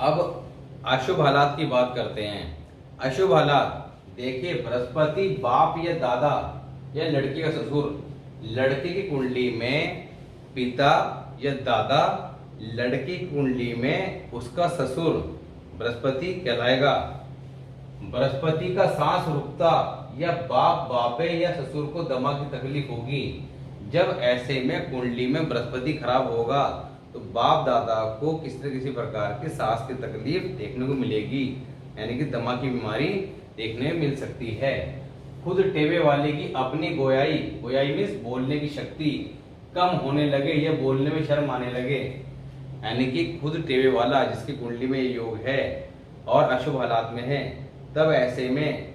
अब अशुभ हालात की बात करते हैं। अशुभ हालात देखिए, बृहस्पति बाप या दादा या लड़के का ससुर, लड़के की कुंडली में पिता या दादा, लड़की की कुंडली में उसका ससुर बृहस्पति कहलाएगा। बृहस्पति का सांस रुकता या बाप बापे या ससुर को दमा की तकलीफ होगी। जब ऐसे में कुंडली में बृहस्पति खराब होगा तो बाप दादा को किसी न किसी प्रकार की सांस की तकलीफ देखने को मिलेगी, यानी कि दमा की बीमारी देखने में मिल सकती है। खुद टेवे वाले की अपनी गोयाई, गोयाई मीन्स बोलने की शक्ति कम होने लगे या बोलने में शर्म आने लगे, यानी कि खुद टेवे वाला जिसकी कुंडली में ये योग है और अशुभ हालात में है, तब ऐसे में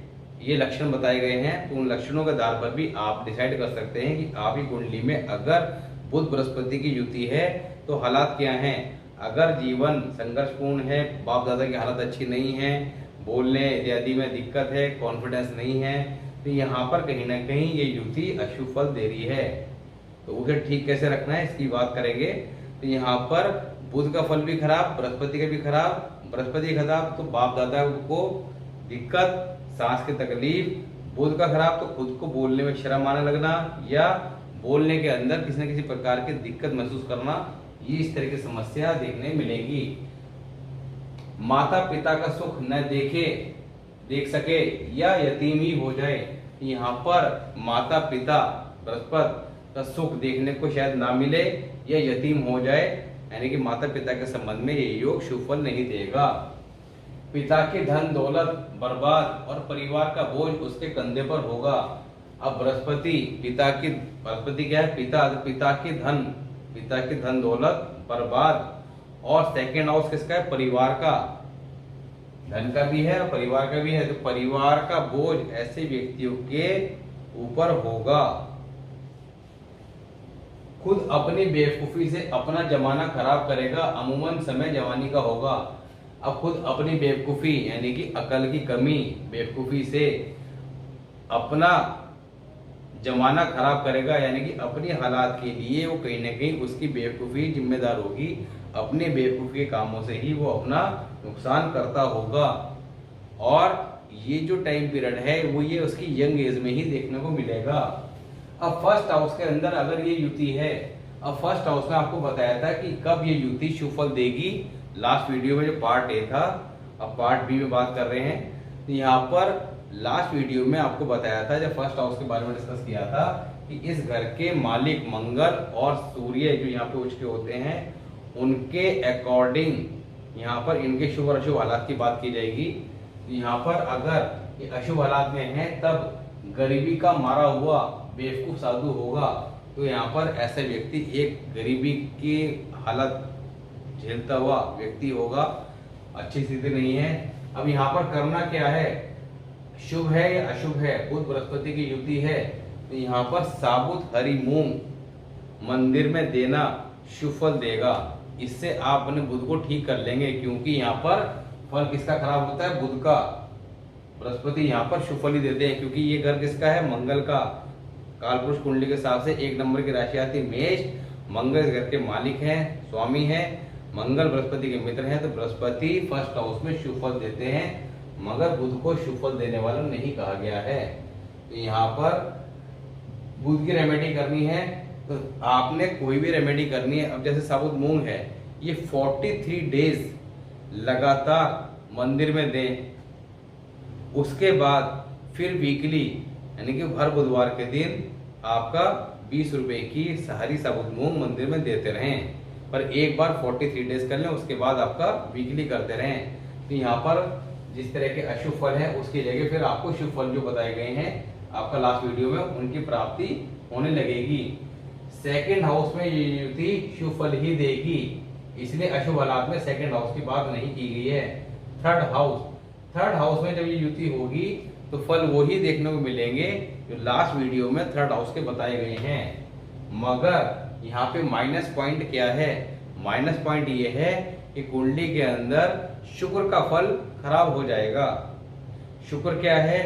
ये लक्षण बताए गए हैं। तो उन लक्षणों के आधार पर भी आप डिसाइड कर सकते हैं कि आपकी कुंडली में अगर बुध बृहस्पति की युति है तो हालात क्या हैं। अगर जीवन संघर्षपूर्ण है, बाप दादा की हालत अच्छी नहीं है, बोलने इत्यादि में दिक्कत है, कॉन्फिडेंस नहीं है, तो यहाँ पर कहीं ना कहीं ये युति अशुभ फल दे रही है। तो उसे ठीक कैसे रखना है इसकी बात करेंगे। तो यहाँ पर बुध का फल भी खराब, बृहस्पति का भी खराब। बृहस्पति खराब तो बाप दादा को दिक्कत, सांस की तकलीफ। बुध का खराब तो खुद को बोलने में शर्म आने लगना या बोलने के अंदर किसी न किसी प्रकार की दिक्कत महसूस करना, ये इस तरह की समस्या देखने मिलेगी। माता पिता का सुख न देख सके या यतीम ही हो जाए। यहाँ पर माता पिता बृहस्पति का सुख देखने को शायद ना मिले या यतीम हो जाए, यानी कि माता पिता के संबंध में ये योग शुभ फल नहीं देगा। पिता की धन दौलत बर्बाद और परिवार का बोझ उसके कंधे पर होगा। अब बृहस्पति क्या है, पिता की धन दौलत बर्बाद, और सेकेंड हाउस किसका है, परिवार का। धन का भी है और परिवार का भी है, तो परिवार का बोझ ऐसे व्यक्तियों के ऊपर होगा। खुद अपनी बेवकूफी से अपना जमाना खराब करेगा। अमूमन समय जवानी का होगा। अब खुद अपनी बेवकूफी यानी कि अकल की कमी, बेवकूफी से अपना जमाना खराब करेगा, यानी कि अपनी हालात के लिए वो कहीं ना कहीं उसकी बेवकूफी जिम्मेदार होगी। अपने बेवकूफी के कामों से ही वो अपना नुकसान करता होगा। और ये जो टाइम पीरियड है वो ये उसकी यंग एज में ही देखने को मिलेगा। अब फर्स्ट हाउस के अंदर अगर ये युति है, अब फर्स्ट हाउस में आपको बताया था कि कब ये युति शुभ फल देगी। लास्ट वीडियो में जो पार्ट ए था, अब पार्ट बी में बात कर रहे हैं। तो यहाँ पर लास्ट वीडियो में आपको बताया था, जब फर्स्ट हाउस के बारे में डिस्कस किया था, कि इस घर के मालिक मंगल और सूर्य जो यहाँ पे उच्च के होते हैं, उनके अकॉर्डिंग यहाँ पर इनके शुभ और अशुभ हालात की बात की जाएगी। तो यहाँ पर अगर ये अशुभ हालात में है तब गरीबी का मारा हुआ बेवकूफ साधु होगा। तो यहाँ पर ऐसा व्यक्ति एक गरीबी की हालत झेलता हुआ व्यक्ति होगा, अच्छी स्थिति नहीं है। अब यहाँ पर करना क्या है, शुभ है या अशुभ है, बुध बृहस्पति की युति है, तो यहाँ पर साबुत हरी मूंग मंदिर में देना शुभ फल देगा। इससे आप अपने बुध को ठीक कर लेंगे, क्योंकि यहाँ पर फल किसका खराब होता है, बुध का। बृहस्पति यहाँ पर शुभ फल ही देते हैं, क्योंकि ये घर किसका है, मंगल का। कालपुरुष कुंडली के हिसाब से 1 नंबर की राशि आती है मेष। मंगल इस घर के मालिक हैं, स्वामी हैं। मंगल बृहस्पति के मित्र हैं, तो बृहस्पति फर्स्ट हाउस में शुभ फल देते हैं, मगर बुध को शुभ फल देने वाला नहीं कहा गया है। तो यहाँ पर बुध की रेमेडी करनी है, तो आपने कोई भी रेमेडी करनी है। अब जैसे साबुत मूंग है, ये 43 डेज लगातार मंदिर में दें। उसके बाद फिर वीकली यानी कि हर बुधवार के दिन आपका 20 रुपए की सहारी साबुत मूंग मंदिर में देते रहें। पर एक बार 43 डेज कर लें, उसके बाद आपका वीकली करते रहें। तो यहाँ पर जिस तरह के अशुभ फल है उसकी जगह फिर आपको शुभ फल जो बताए गए हैं आपका लास्ट वीडियो में, उनकी प्राप्ति होने लगेगी। सेकंड हाउस में ये युति शुभ फल ही देगी, इसलिए अशुभ हालात में सेकंड हाउस की बात नहीं की गई है। थर्ड हाउस में जब ये युति होगी तो फल वही देखने को मिलेंगे जो लास्ट वीडियो में थर्ड हाउस के बताए गए हैं। मगर यहाँ पे माइनस पॉइंट क्या है, माइनस पॉइंट ये है कि कुंडली के अंदर शुक्र का फल खराब हो जाएगा। शुक्र क्या है,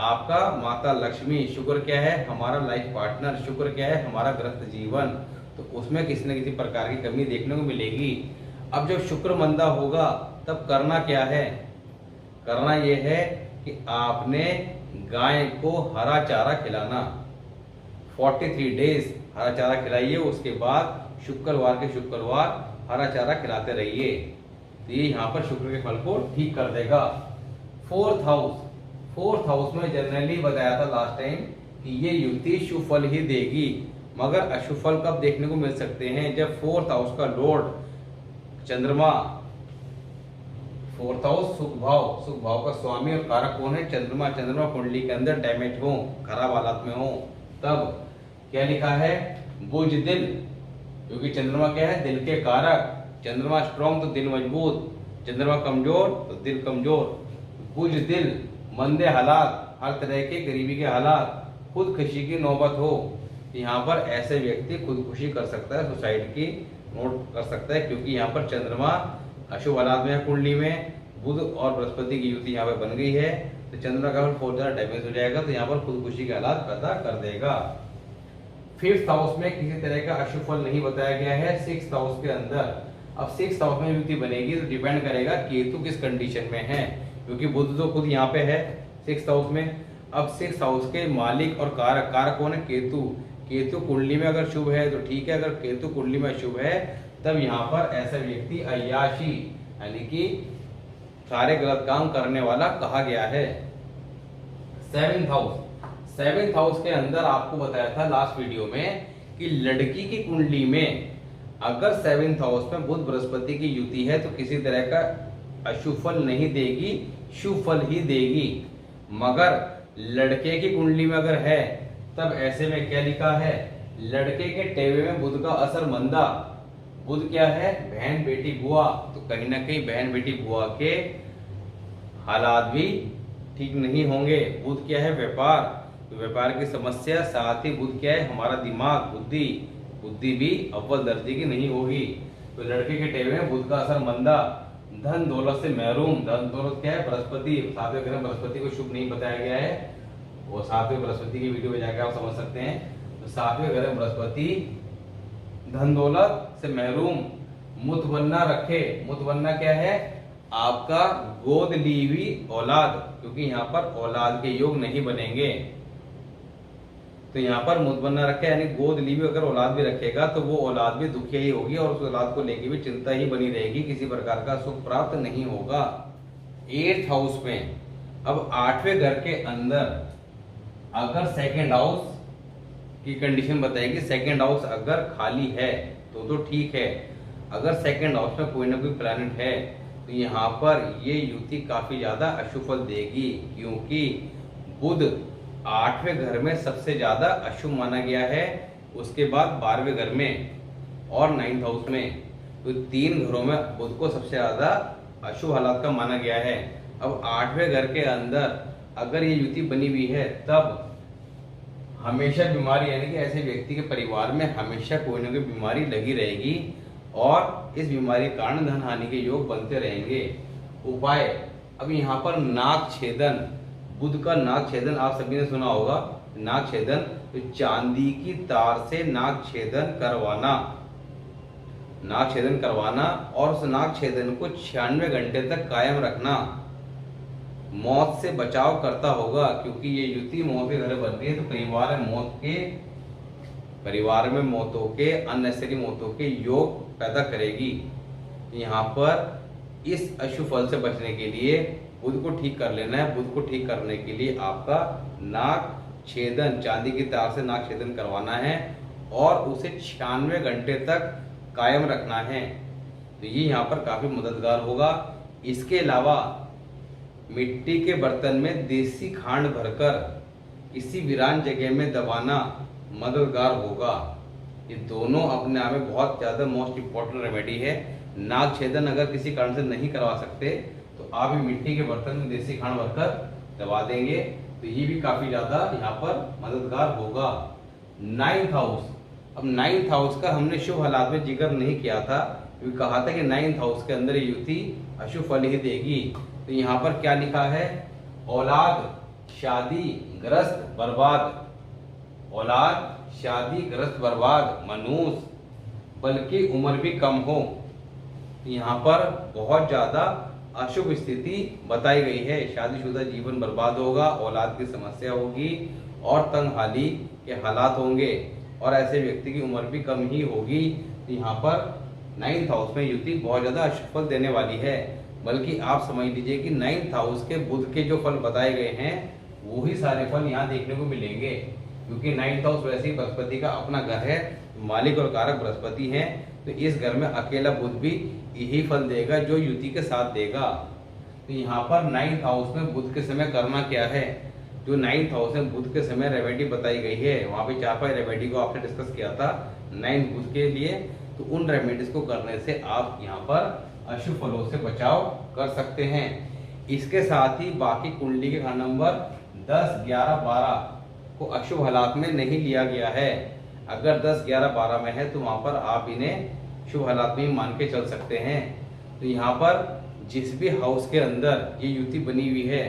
आपका माता लक्ष्मी। शुक्र क्या है, हमारा लाइफ पार्टनर। शुक्र क्या है, हमारा ग्रस्त जीवन। तो उसमें किसी न किसी प्रकार की कमी देखने को मिलेगी। अब जब शुक्र मंदा होगा तब करना क्या है? करना यह है कि आपने गाय को हरा चारा खिलाना। 43 डेज हरा चारा खिलाइए, उसके बाद शुक्रवार के शुक्रवार हरा चारा खिलाते रहिए। तो ये यहाँ पर शुक्र के फल को ठीक कर देगा। फोर्थ हाउस में जनरली बताया था लास्ट टाइम कि ये युति शुभ फल ही देगी, मगर अशुभ फल कब देखने को मिल सकते हैं? जब फोर्थ हाउस का लॉर्ड चंद्रमा, फोर्थ हाउस सुख भाव का स्वामी और कारक कौन है? चंद्रमा। चंद्रमा कुंडली के अंदर डैमेज हो, खराब हालात में हो, तब क्या लिखा है? बुजदिल, क्योंकि चंद्रमा क्या है? दिल के कारक। चंद्रमा स्ट्रॉन्ग तो दिल मजबूत, चंद्रमा कमजोर तो दिल कमजोर। बुजदिल, मंदे हालात, हर तरह के गरीबी के हालात, खुदकुशी की नौबत हो, यहाँ पर ऐसे व्यक्ति खुदकुशी कर सकता है, सुसाइड की नोट कर सकता है, क्योंकि यहाँ पर चंद्रमा अशुभ हालात में है कुंडली में, बुध और बृहस्पति की युति यहाँ पे बन गई है, तो चंद्रमा का बहुत ज्यादा डैमेज हो जाएगा, तो यहाँ पर खुदकुशी के हालात पैदा कर देगा। फिफ्थ हाउस में किसी तरह का अशुभ फल नहीं बताया गया है। सिक्स्थ हाउस के अंदर, अब सिक्स्थ हाउस में युति बनेगी तो डिपेंड करेगा केतु किस कंडीशन में है, क्योंकि बुध तो खुद यहाँ पे है सिक्स्थ हाउस में। अब सिक्स्थ हाउस के मालिक और कारक, कारक कौन है? केतु। केतु कुंडली में अगर शुभ है तो ठीक है, अगर केतु कुंडली में शुभ है तब यहाँ पर ऐसा व्यक्ति अय्याशी यानी कि सारे गलत काम करने वाला कहा गया है। सेवेंथ हाउस के अंदर आपको बताया था लास्ट वीडियो में कि लड़की की कुंडली में अगर सेवेंथ हाउस में बुध बृहस्पति की युति है तो किसी तरह का अशुभ फल नहीं देगी, शुभ फल ही देगी। मगर लड़के की कुंडली में अगर है तब ऐसे में क्या लिखा है? लड़के के टेवे में बुध का असर मंदा। बुध क्या है? बहन बेटी बुआ, तो कहीं ना कहीं बहन बेटी बुआ के हालात भी ठीक नहीं होंगे। बुध क्या है? व्यापार, तो व्यापार की समस्या, साथ ही बुध क्या है? हमारा दिमाग, बुद्धि भी अव्वल दर्जे की नहीं होगी। तो लड़के के टेवे में बुध का असर मंदा। धन दौलत से महरूम, धन दौलत क्या है? बृहस्पति, सातवें ग्रह बृहस्पति को शुभ नहीं बताया गया है, वो सातवें बृहस्पति की वीडियो में जाकर आप समझ सकते हैं। तो सातवें ग्रह बृहस्पति धन दौलत से महरूम, मुतवन्ना रखे। मुतवन्ना क्या है? आपका गोद ली हुई औलाद, क्योंकि यहाँ पर औलाद के योग नहीं बनेंगे, तो यहाँ पर मुतवन्ना रखे यानी गोद ली हुई अगर औलाद भी रखेगा तो वो औलाद भी दुखिया ही होगी और उस औलाद को लेकर भी चिंता ही बनी रहेगी, किसी प्रकार का सुख प्राप्त नहीं होगा। एट्थ हाउस में, अब आठवें घर के अंदर अगर सेकेंड हाउस की कंडीशन बताएगी, सेकेंड हाउस अगर खाली है तो ठीक है। अगर सेकेंड हाउस में कोई ना कोई प्लैनेट है तो यहाँ पर ये युति काफी ज्यादा अशुभ फल देगी, क्योंकि बुध आठवें घर में सबसे ज्यादा अशुभ माना गया है, उसके बाद 12वें घर में और 9th हाउस में, तो 3 घरों में बुध को सबसे ज्यादा अशुभ हालात का माना गया है। अब 8वें घर के अंदर अगर ये युति बनी हुई है तब हमेशा बीमारी यानी कि ऐसे व्यक्ति के परिवार में हमेशा कोई ना कोई बीमारी लगी रहेगी और इस बीमारी के कारण धन हानि के योग बनते रहेंगे। उपाय, अब यहाँ पर नाक छेदन, बुध का नाक छेदन आप सभी ने सुना होगा। नाक छेदन, तो चांदी की तार से नाक छेदन करवाना, नाक छेदन करवाना और उस नाक छेदन को 96 घंटे तक कायम रखना मौत से बचाव करता होगा, क्योंकि ये युति मौत के घर बन रही है तो परिवार में मौतों के अननेसेसरी मौतों के योग पैदा करेगी। यहाँ पर इस अशुभ फल से बचने के लिए बुध को ठीक कर लेना है। बुध को ठीक करने के लिए आपका नाक छेदन, चांदी की तार से नाक छेदन करवाना है और उसे 96 घंटे तक कायम रखना है, तो ये यहाँ पर काफी मददगार होगा। इसके अलावा मिट्टी के बर्तन में देसी खांड भरकर किसी वीरान जगह में दबाना मददगार होगा। ये दोनों अपने आप में बहुत ज्यादा मोस्ट इम्पोर्टेंट रेमेडी है। नाक छेदन अगर किसी कारण से नहीं करवा सकते तो आप ही मिट्टी के बर्तन में देसी खांड भरकर दबा देंगे, तो ये भी काफी ज्यादा यहाँ पर मददगार होगा। 9th हाउस, अब 9th हाउस का हमने शुभ हालात में जिक्र नहीं किया था, क्योंकि कहा था कि 9th हाउस के अंदर युति अशुभ फल ही देगी। तो यहाँ पर क्या लिखा है? औलाद शादी ग्रस्त बर्बाद, औलाद शादी ग्रस्त बर्बाद, मनुष्य बल्कि उम्र भी कम हो। यहाँ पर बहुत ज्यादा अशुभ स्थिति बताई गई है। शादीशुदा जीवन बर्बाद होगा, औलाद की समस्या होगी और तंगहाली के हालात होंगे और ऐसे व्यक्ति की उम्र भी कम ही होगी। यहाँ पर 9th हाउस में युति बहुत ज्यादा अशुभ फल देने वाली है, बल्कि आप समझ लीजिए कि 9th हाउस के बुध के जो फल बताए गए हैं वही सारे फल यहाँ देखने को मिलेंगे, क्योंकि 9th हाउस वैसे ही बृहस्पति का अपना घर है, मालिक और कारक बृहस्पति है, तो इस घर में अकेला बुध भी यही फल देगा जो युति के साथ देगा। तो यहाँ पर 9th हाउस में बुध के समय करना क्या है, जो 9th हाउस में बुध के समय रेमेडी बताई गई है, वहाँ पे 4-5 रेमेडी को आपने डिस्कस किया था 9th बुध के लिए, तो उन रेमेडीज को करने से आप यहाँ पर अशुभ फलों से बचाव कर सकते हैं। इसके साथ ही बाकी कुंडली के घर नंबर 10, 11, 12 को अशुभ हालात में नहीं लिया गया है। अगर 10, 11, 12 में है तो वहां पर आप इन्हें शुभ हालात में मान के चल सकते हैं। तो यहाँ पर जिस भी हाउस के अंदर ये युति बनी हुई है,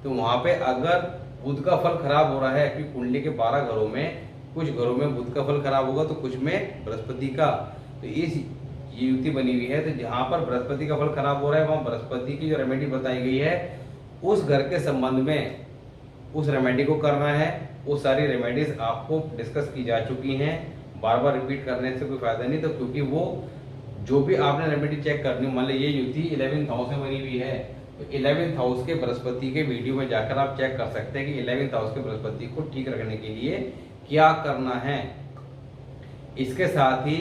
तो वहां पे अगर बुध का फल खराब हो रहा है, क्योंकि कुंडली के 12 घरों में कुछ घरों में बुध का फल खराब होगा तो कुछ में बृहस्पति का, तो इस युति बनी हुई है, तो जहां पर बृहस्पति का फल खराब हो रहा है वहां बृहस्पति की जो रेमेडी बताई गई है उस घर के संबंध में उस रेमेडी को करना है। वो सारी रेमेडीज आपको डिस्कस की जा चुकी हैं, बार बार रिपीट करने से कोई फायदा नहीं। तो क्योंकि वो जो भी आपने रेमेडी चेक करनी, मान लीजिए ये युति 11th हाउस में बनी हुई है, तो 11th हाउस के बृहस्पति के वीडियो में जाकर आप चेक कर सकते हैं कि 11th हाउस के बृहस्पति को ठीक रखने के लिए क्या करना है। इसके साथ ही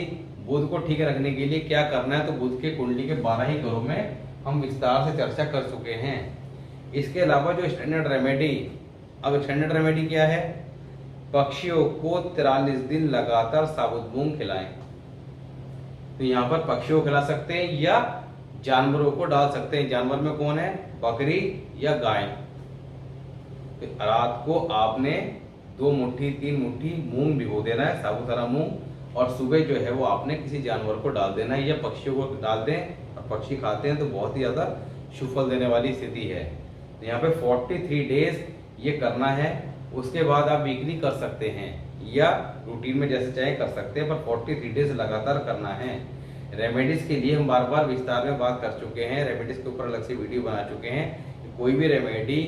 बुध को ठीक रखने के लिए क्या करना है, तो बुध के कुंडली के 12 ही घरों में हम विस्तार से चर्चा कर चुके हैं। इसके अलावा जो स्टैंडर्ड रेमेडी, अब स्टैंडर्ड रेमेडी क्या है, पक्षियों को 43 दिन लगातार साबुत मूंग खिलाएं। तो यहाँ पर पक्षियों को खिला सकते हैं या जानवरों को डाल सकते हैं। जानवर में कौन है, बकरी या गाय। तो रात को आपने 2 मुट्ठी 3 मुट्ठी मूंग भिगो देना है, साबुत मूंग, और सुबह जो है वो आपने किसी जानवर को डाल देना है या पक्षियों को डाल दें, और पक्षी खाते हैं तो बहुत ही ज्यादा शुभ फल देने वाली स्थिति है। तो यहाँ पे 43 डेज ये करना है। उसके बाद आप वीकली कर सकते हैं या रूटीन में जैसे चाहे कर सकते हैं, पर 43 डेज लगातार करना है। रेमेडीज के लिए हम बार बार विस्तार में बात कर चुके हैं, रेमेडीज के ऊपर अलग से वीडियो बना चुके हैं। कोई भी रेमेडी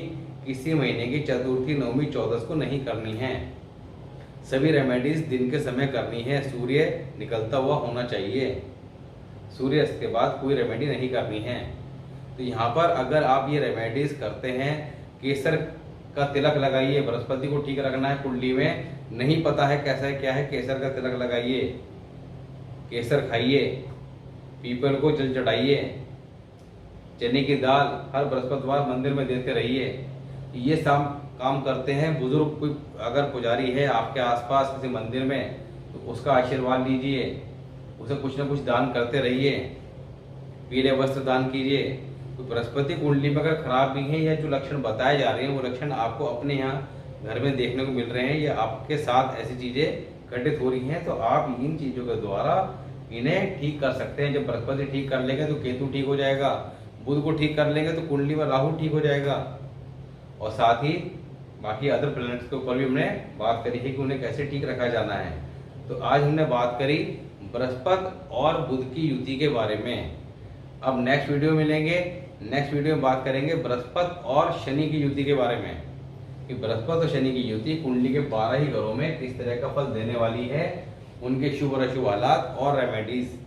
किसी महीने की चतुर्थी, नवमी, 14 को नहीं करनी है। सभी रेमेडीज दिन के समय करनी है, सूर्य निकलता हुआ होना चाहिए, सूर्यास्त के बाद कोई रेमेडी नहीं करनी है। तो यहाँ पर अगर आप ये रेमेडीज करते हैं, केसर का तिलक लगाइए, बृहस्पति को ठीक रखना है कुंडली में, नहीं पता है कैसा है क्या है, केसर का तिलक लगाइए, केसर खाइए, पीपल को जल चढ़ाइए, चने की दाल हर बृहस्पतिवार मंदिर में देते रहिए। ये सब काम करते हैं। बुजुर्ग कोई अगर पुजारी है आपके आसपास किसी मंदिर में, तो उसका आशीर्वाद लीजिए, उसे कुछ न कुछ दान करते रहिए, पीले वस्त्र दान कीजिए। तो बृहस्पति कुंडली में अगर खराब भी है या जो लक्षण बताए जा रहे हैं वो लक्षण आपको अपने यहाँ घर में देखने को मिल रहे हैं या आपके साथ ऐसी चीजें घटित हो रही हैं, तो आप इन चीजों के द्वारा इन्हें ठीक कर सकते हैं। जब बृहस्पति ठीक कर लेंगे तो केतु ठीक हो जाएगा, बुध को ठीक कर लेंगे तो कुंडली में राहु ठीक हो जाएगा, और साथ ही बाकी अदर प्लैनेट्स के ऊपर भी हमने बात करी है कि उन्हें कैसे ठीक रखा जाना है। तो आज हमने बात करी बृहस्पति और बुध की युति के बारे में। अब नेक्स्ट वीडियो मिलेंगे, नेक्स्ट वीडियो में बात करेंगे बृहस्पति और शनि की युति के बारे में, कि बृहस्पति और शनि की युति कुंडली के 12 ही घरों में किस तरह का फल देने वाली है, उनके शुभ और अशुभ हालात और रेमेडीज।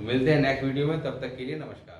मिलते हैं नेक्स्ट वीडियो में, तब तक के लिए नमस्कार।